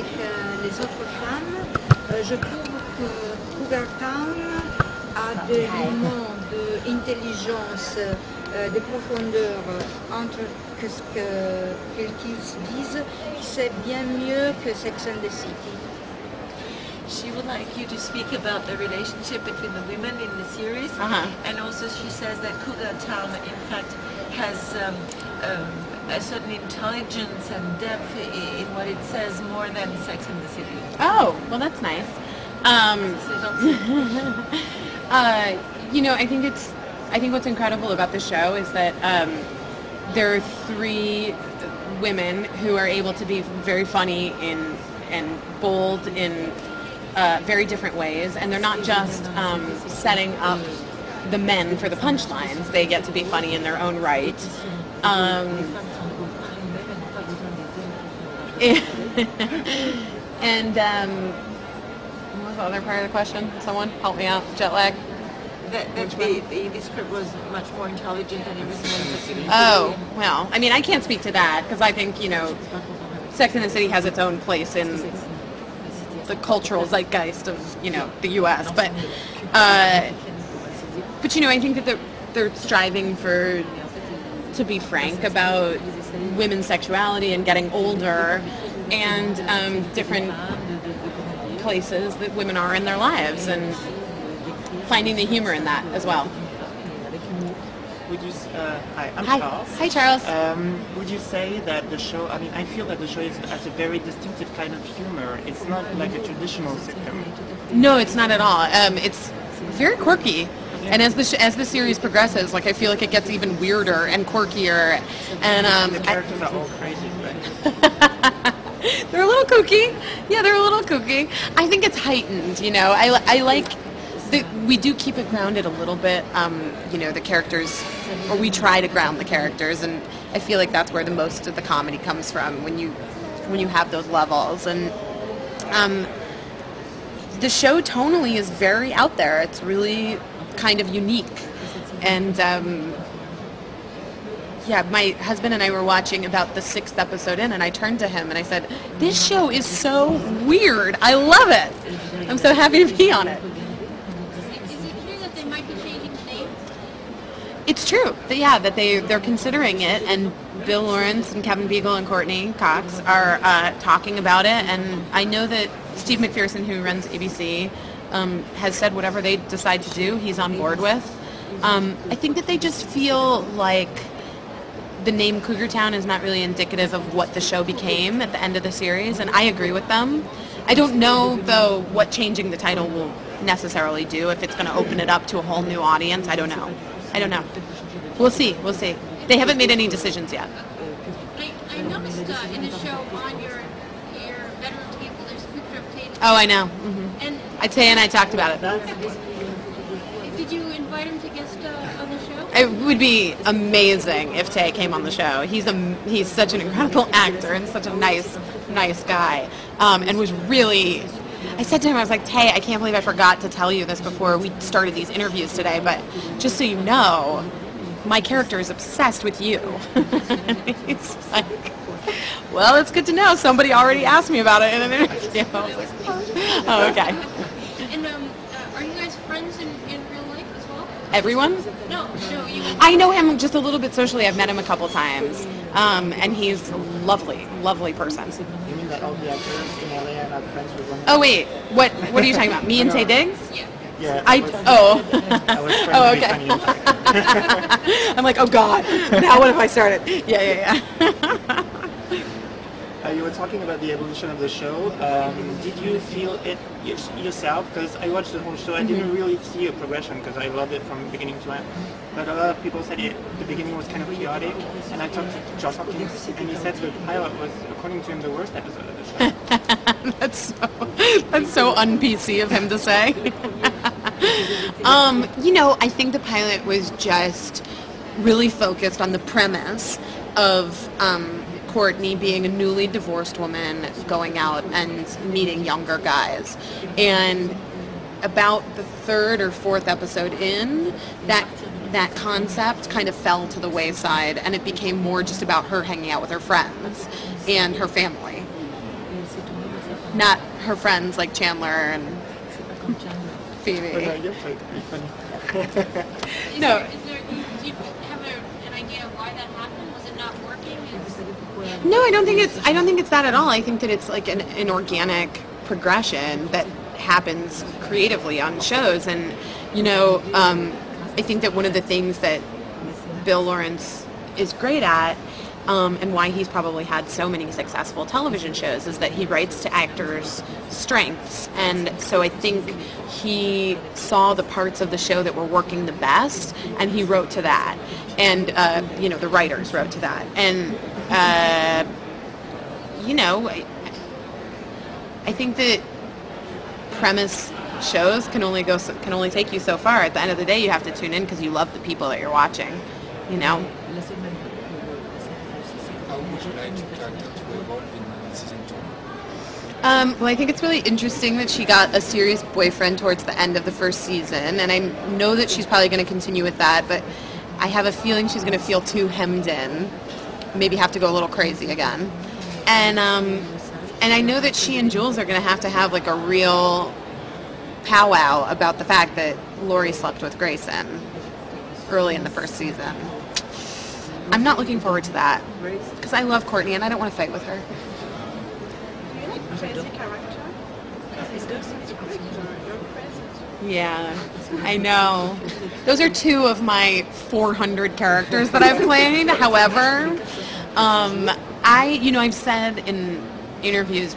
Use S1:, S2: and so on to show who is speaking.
S1: avec les autres femmes. Je trouve que Cougar Town a des moments d'intelligence, de profondeur entre ce qu'ils disent. C'est bien mieux que Sex and the City.
S2: She would like you to speak about the relationship between the women in the series, and also she says that Cougar Town, in fact, has a certain intelligence and depth in what it says more than Sex and the City.
S3: Oh, well, that's nice. You know, I think what's incredible about the show is that there are three women who are able to be very funny and bold in very different ways, and they're not just setting up the men for the punchlines. They get to be funny in their own right. And what was the other part of the question? Someone help me out. Jet lag.
S2: That the script was much more intelligent than everything else.
S3: Oh, well, I mean, I can't speak to that because I think, you know, Sex and the City has its own place in the cultural zeitgeist of, you know, the U.S. But you know, I think that they're striving to be frank about women's sexuality and getting older and different places that women are in their lives and finding the humor in that as well.
S4: Would you? Hi, I'm
S3: Hi.
S4: Charles.
S3: Hi, Charles.
S4: Would you say that the show? I mean, I feel that the show has a very distinctive kind of humor. It's not like a traditional sitcom.
S3: No, it's not at all. It's very quirky, and as the series progresses, like I feel like it gets even weirder and quirkier. And
S4: the characters are all crazy, but
S3: they're a little kooky. Yeah, they're a little kooky. I think it's heightened. You know, I like. We do keep it grounded a little bit, you know, the characters, or we try to ground the characters, and I feel like that's where the most of the comedy comes from, when you have those levels. And the show tonally is very out there. It's really kind of unique. And yeah, my husband and I were watching about the 6th episode in, and I turned to him and I said, "This show is so weird. I love it. I'm so happy to be on it." It's true that they're considering it, and Bill Lawrence and Kevin Biegel and Courtney Cox are talking about it, and I know that Steve McPherson, who runs ABC, has said whatever they decide to do, he's on board with. I think that they just feel like the name Cougar Town is not really indicative of what the show became at the end of the series, and I agree with them. I don't know, though, what changing the title will necessarily do, if it's going to open it up to a whole new audience. I don't know. We'll see. They haven't made any decisions yet.
S5: I noticed in the show on your bedroom table there's a picture of Tate.
S3: Oh, I know. Mm-hmm. And Tay and I talked about it.
S5: Did you invite him to guest on the show?
S3: It would be amazing if Tay came on the show. He's such an incredible actor and such a nice guy, and was really. I said to him, I was like, "Tay, I can't believe I forgot to tell you this before we started these interviews today, but just so you know, my character is obsessed with you." He's like, "Well, it's good to know. Somebody already asked me about it in an interview." I was like, "Oh, okay."
S5: And are you guys friends in real life as well?
S3: Everyone?
S5: No, you.
S3: I know him just a little bit socially. I've met him a couple times, and he's a lovely person.
S4: You mean that all the actors in LA are not friends with one another?
S3: Oh wait, what are you talking about? Me and Tay Diggs?
S5: Yeah.
S4: Yeah.
S3: I was
S4: trying to be
S3: okay.
S4: funny, I'm sorry.
S3: I'm like, oh God, now what if I started? Yeah.
S4: You were talking about the evolution of the show. Did you feel it yourself? Because I watched the whole show. I didn't really see a progression because I loved it from beginning to end. But a lot of people said the beginning was kind of chaotic. And I talked to Josh Hopkins, and he said the pilot was, according to him, the worst episode of the show.
S3: That's so un-PC of him to say. You know, I think the pilot was just really focused on the premise of Courtney being a newly divorced woman going out and meeting younger guys. And about the 3rd or 4th episode in, that concept kind of fell to the wayside, and it became more just about her hanging out with her friends and her family. not her friends like Chandler and Phoebe.
S4: But you're pretty funny.
S3: No.
S5: Do you have an idea of why that happened? Was it not working?
S3: No, I don't think it's that at all. I think that it's like an organic progression that happens creatively on shows, and I think that one of the things that Bill Lawrence is great at, and why he's probably had so many successful television shows, is that he writes to actors' strengths. And so I think he saw the parts of the show that were working the best, and he wrote to that. And, the writers wrote to that. And, I think that premise shows can only take you so far. At the end of the day, you have to tune in because you love the people that you're watching,
S6: How would you like your character to evolve in season 2?
S3: Well, I think it's really interesting that she got a serious boyfriend towards the end of the first season, and I know that she's probably going to continue with that, but I have a feeling she's going to feel too hemmed in, maybe have to go a little crazy again. And I know that she and Jules are going to have like a real powwow about the fact that Lori slept with Grayson early in the first season. I'm not looking forward to that because I love Courtney and I don't want to fight with her. Yeah, I know. Those are 2 of my 400 characters that I've played. However, I've said in interviews